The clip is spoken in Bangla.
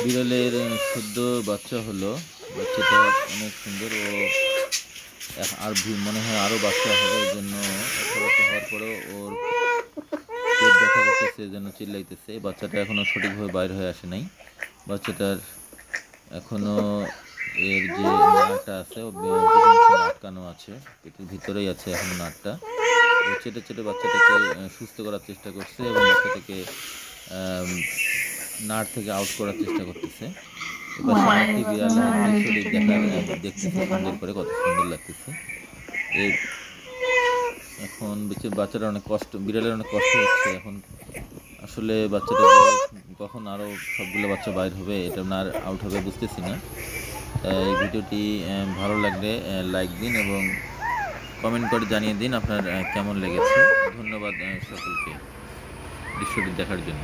বিড়ালের সদ্য বাচ্চা হলো। বাচ্চাটা অনেক সুন্দর ও আর মনে হয় আরও বাচ্চা হবে। এই জন্য একটা বাচ্চা হওয়ার পরেও ওর পেট ব্যথা করতেছে, এই জন্য চিল্লাইতেছে। বাচ্চাটা এখনও সঠিকভাবে বাইর হয়ে আসে নাই। বাচ্চাটার এখনও এর যে নাড়টা আছে ও আটকানো আছে, পেটের ভিতরেই আছে এখন নাড়টা। ও চেটে চেটে বাচ্চাটাকে সুস্থ করার চেষ্টা করছে এবং বাচ্চাটাকে নাড় থেকে আউট করার চেষ্টা করতেছে। এপাশে আরেকটি বিড়াল দেখতেছে সুন্দর করে, কত সুন্দর লাগতেছে। এই এখন বাচ্চাটা অনেক কষ্ট, বিড়ালের অনেক কষ্ট হচ্ছে এখন। আসলে বাচ্চাটা কখন আরও সবগুলো বাচ্চা বাইর হবে, এটা না আউট হবে বুঝতেছি না। এই ভিডিওটি ভালো লাগলে লাইক দিন এবং কমেন্ট করে জানিয়ে দিন আপনার কেমন লেগেছে। ধন্যবাদ সকলকে দৃশ্যটি দেখার জন্য।